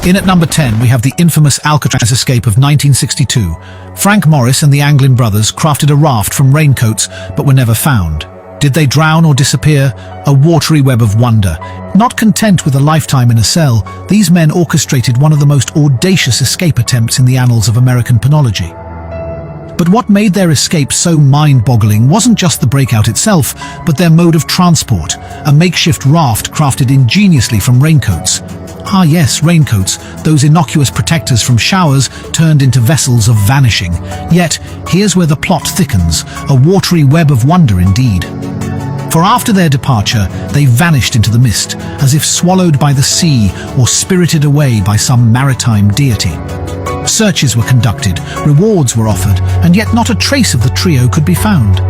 In at number 10, we have the infamous Alcatraz escape of 1962. Frank Morris and the Anglin brothers crafted a raft from raincoats, but were never found. Did they drown or disappear? A watery web of wonder. Not content with a lifetime in a cell, these men orchestrated one of the most audacious escape attempts in the annals of American penology. But what made their escape so mind-boggling wasn't just the breakout itself, but their mode of transport, a makeshift raft crafted ingeniously from raincoats. Ah yes, raincoats, those innocuous protectors from showers turned into vessels of vanishing. Yet, here's where the plot thickens, a watery web of wonder indeed. For after their departure, they vanished into the mist, as if swallowed by the sea or spirited away by some maritime deity. Searches were conducted, rewards were offered, and yet not a trace of the trio could be found.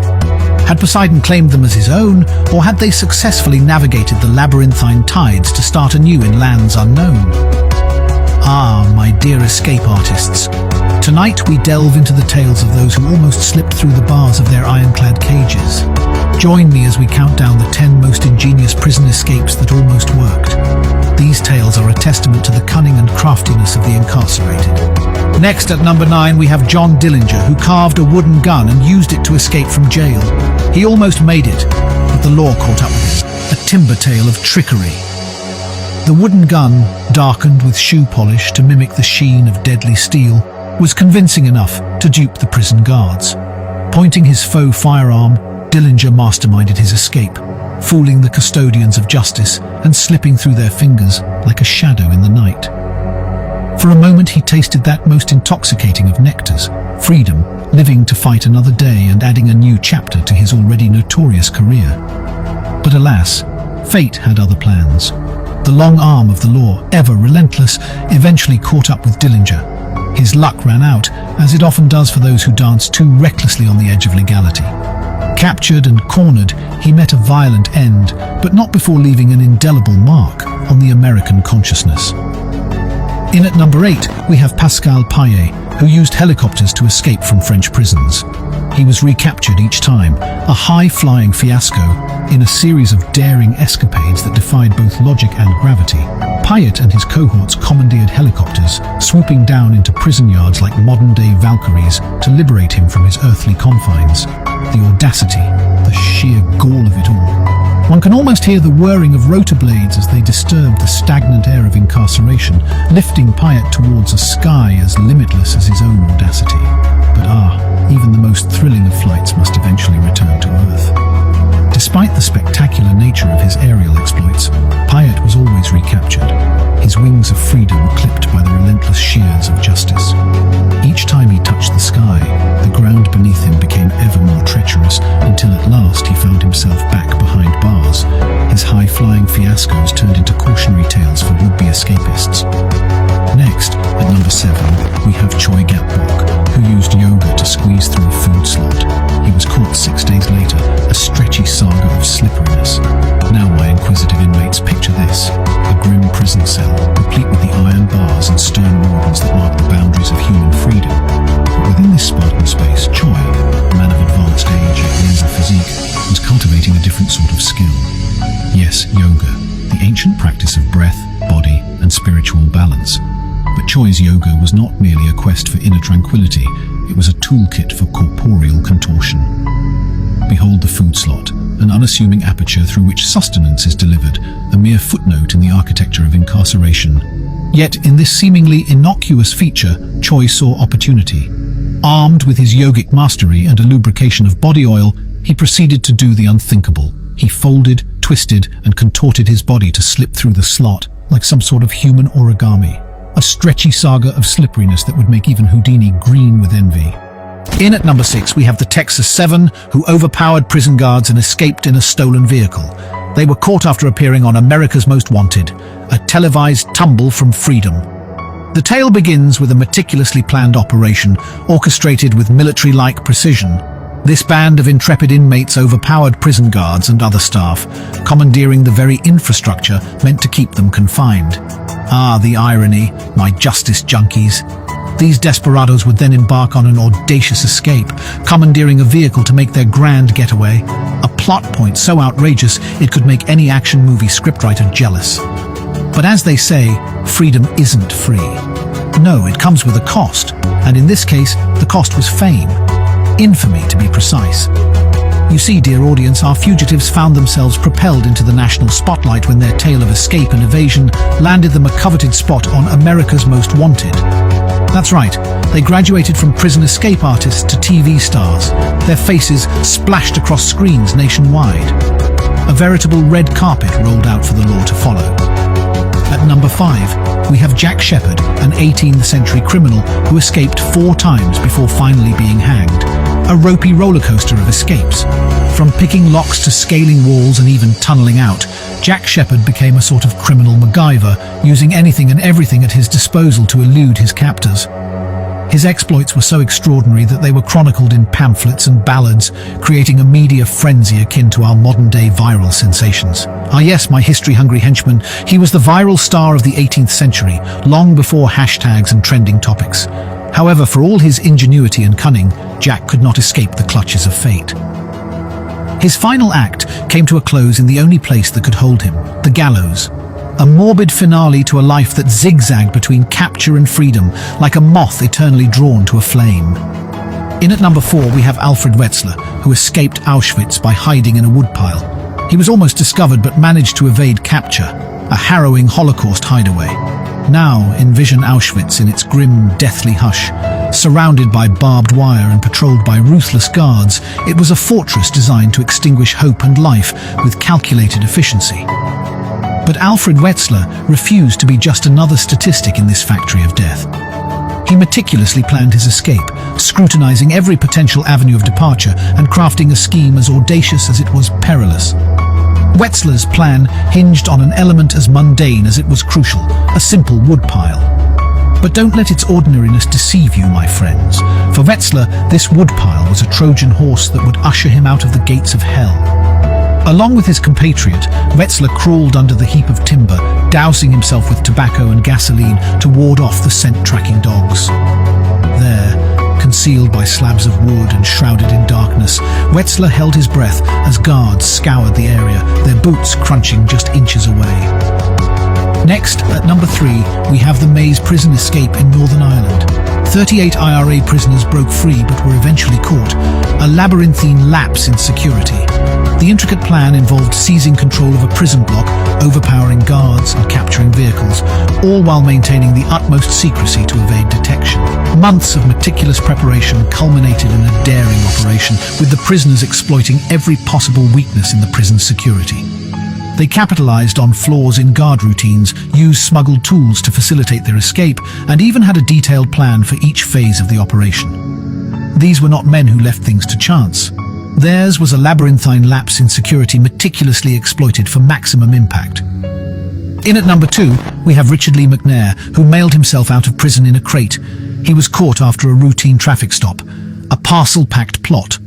Had Poseidon claimed them as his own, or had they successfully navigated the labyrinthine tides to start anew in lands unknown? Ah, my dear escape artists, tonight we delve into the tales of those who almost slipped through the bars of their ironclad cages. Join me as we count down the 10 most ingenious prison escapes that almost worked. These tales are a testament to the cunning and craftiness of the incarcerated. Next at number 9, we have John Dillinger, who carved a wooden gun and used it to escape from jail. He almost made it, but the law caught up with him, a timber tale of trickery. The wooden gun, darkened with shoe polish to mimic the sheen of deadly steel, was convincing enough to dupe the prison guards. Pointing his faux firearm, Dillinger masterminded his escape, fooling the custodians of justice and slipping through their fingers like a shadow in the night. For a moment he tasted that most intoxicating of nectars, freedom, living to fight another day and adding a new chapter to his already notorious career. But alas, fate had other plans. The long arm of the law, ever relentless, eventually caught up with Dillinger. His luck ran out, as it often does for those who dance too recklessly on the edge of legality. Captured and cornered, he met a violent end, but not before leaving an indelible mark on the American consciousness. In at number 8, we have Pascal Pyatt, who used helicopters to escape from French prisons. He was recaptured each time, a high-flying fiasco in a series of daring escapades that defied both logic and gravity. Pyatt and his cohorts commandeered helicopters, swooping down into prison yards like modern-day Valkyries to liberate him from his earthly confines. The audacity, the sheer gall of it all. One can almost hear the whirring of rotor blades as they disturbed the stagnant air of incarceration, lifting Pyatt towards a sky as limitless as his own audacity. But even the most thrilling of flights must eventually return to Earth. Despite the spectacular nature of his aerial exploits, Pyatt was always recaptured. His wings of freedom were clipped by the relentless shears of justice. Each time he touched the sky, the ground beneath him became ever more treacherous, until at last he found himself back behind bars. His high-flying fiascos turned into cautionary tales for would-be escapists. Next, at number 7, we have Choi Gap-bok, who used yoga to squeeze through a food slot. He was caught 6 days later, a stretchy saga of slipperiness. Now my inquisitive inmates, picture this: a grim prison cell, replete with the iron bars and stern wardens that mark the boundaries of human freedom. But within this Spartan space, Choi, a man of advanced age yet nimble physique, was cultivating a different sort of skill. Yes, yoga, the ancient practice of breath, body, and spiritual balance. But Choi's yoga was not merely a quest for inner tranquility, it was a toolkit for corporeal contortion. Behold the food slot, an unassuming aperture through which sustenance is delivered, a mere footnote in the architecture of incarceration. Yet in this seemingly innocuous feature, Choi saw opportunity. Armed with his yogic mastery and a lubrication of body oil, he proceeded to do the unthinkable. He folded, twisted, and contorted his body to slip through the slot, like some sort of human origami. A stretchy saga of slipperiness that would make even Houdini green with envy. In at number 6, we have the Texas 7, who overpowered prison guards and escaped in a stolen vehicle. They were caught after appearing on America's Most Wanted, a televised tumble from freedom. The tale begins with a meticulously planned operation, orchestrated with military-like precision. This band of intrepid inmates overpowered prison guards and other staff, commandeering the very infrastructure meant to keep them confined. Ah, the irony, my justice junkies. These desperados would then embark on an audacious escape, commandeering a vehicle to make their grand getaway. A plot point so outrageous it could make any action movie scriptwriter jealous. But as they say, freedom isn't free. No, it comes with a cost, and in this case, the cost was fame. Infamy, to be precise. You see, dear audience, our fugitives found themselves propelled into the national spotlight when their tale of escape and evasion landed them a coveted spot on America's Most Wanted. That's right, they graduated from prison escape artists to TV stars, their faces splashed across screens nationwide. A veritable red carpet rolled out for the law to follow. At number 5, we have Jack Shepherd, an 18th century criminal who escaped 4 times before finally being hanged. A ropey roller coaster of escapes. From picking locks to scaling walls and even tunneling out, Jack Shepherd became a sort of criminal MacGyver, using anything and everything at his disposal to elude his captors. His exploits were so extraordinary that they were chronicled in pamphlets and ballads, creating a media frenzy akin to our modern-day viral sensations. Ah yes, my history-hungry henchman, he was the viral star of the 18th century, long before hashtags and trending topics. However, for all his ingenuity and cunning, Jack could not escape the clutches of fate. His final act came to a close in the only place that could hold him, the gallows. A morbid finale to a life that zigzagged between capture and freedom, like a moth eternally drawn to a flame. In at number 4, we have Alfred Wetzler, who escaped Auschwitz by hiding in a woodpile. He was almost discovered but managed to evade capture, a harrowing Holocaust hideaway. Now, envision Auschwitz in its grim, deathly hush. Surrounded by barbed wire and patrolled by ruthless guards, it was a fortress designed to extinguish hope and life with calculated efficiency. But Alfred Wetzler refused to be just another statistic in this factory of death. He meticulously planned his escape, scrutinizing every potential avenue of departure and crafting a scheme as audacious as it was perilous. Wetzler's plan hinged on an element as mundane as it was crucial, a simple woodpile. But don't let its ordinariness deceive you, my friends. For Wetzler, this woodpile was a Trojan horse that would usher him out of the gates of hell. Along with his compatriot, Wetzler crawled under the heap of timber, dousing himself with tobacco and gasoline to ward off the scent-tracking dogs. There, concealed by slabs of wood and shrouded in darkness, Wetzler held his breath as guards scoured the area, their boots crunching just inches away. Next, at number 3, we have the Maze prison escape in Northern Ireland. 38 IRA prisoners broke free but were eventually caught, a labyrinthine lapse in security. The intricate plan involved seizing control of a prison block, overpowering guards and capturing vehicles, all while maintaining the utmost secrecy to evade detection. Months of meticulous preparation culminated in a daring operation, with the prisoners exploiting every possible weakness in the prison's security. They capitalized on flaws in guard routines, used smuggled tools to facilitate their escape, and even had a detailed plan for each phase of the operation. These were not men who left things to chance. Theirs was a labyrinthine lapse in security meticulously exploited for maximum impact. In at number 2, we have Richard Lee McNair, who mailed himself out of prison in a crate. He was caught after a routine traffic stop, a parcel-packed plot.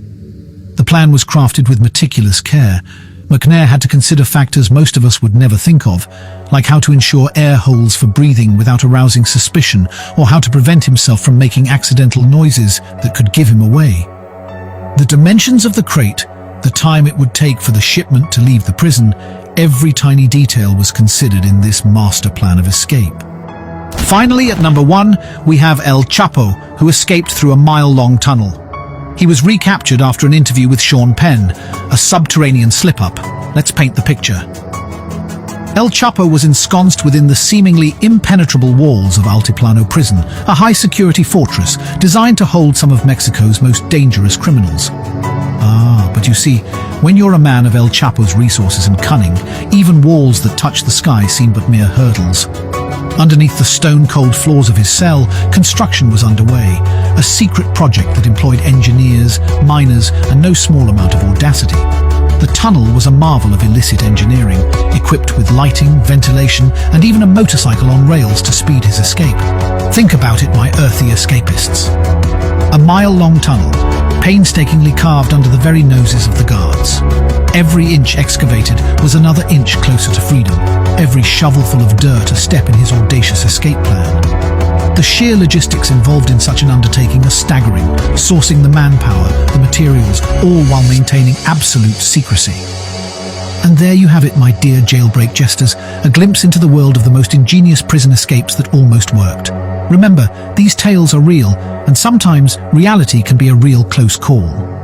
The plan was crafted with meticulous care. McNair had to consider factors most of us would never think of, like how to ensure air holes for breathing without arousing suspicion, or how to prevent himself from making accidental noises that could give him away. The dimensions of the crate, the time it would take for the shipment to leave the prison, every tiny detail was considered in this master plan of escape. Finally, at number 1, we have El Chapo, who escaped through a mile-long tunnel. He was recaptured after an interview with Sean Penn, a subterranean slip-up. Let's paint the picture. El Chapo was ensconced within the seemingly impenetrable walls of Altiplano Prison, a high-security fortress designed to hold some of Mexico's most dangerous criminals. But you see, when you're a man of El Chapo's resources and cunning, even walls that touch the sky seem but mere hurdles. Underneath the stone-cold floors of his cell, construction was underway, a secret project that employed engineers, miners, and no small amount of audacity. The tunnel was a marvel of illicit engineering, equipped with lighting, ventilation, and even a motorcycle on rails to speed his escape. Think about it, my earthy escapists. A mile-long tunnel, painstakingly carved under the very noses of the guards. Every inch excavated was another inch closer to freedom, every shovelful of dirt a step in his audacious escape plan. The sheer logistics involved in such an undertaking are staggering, sourcing the manpower, the materials, all while maintaining absolute secrecy. And there you have it, my dear jailbreak jesters, a glimpse into the world of the most ingenious prison escapes that almost worked. Remember, these tales are real, and sometimes reality can be a real close call.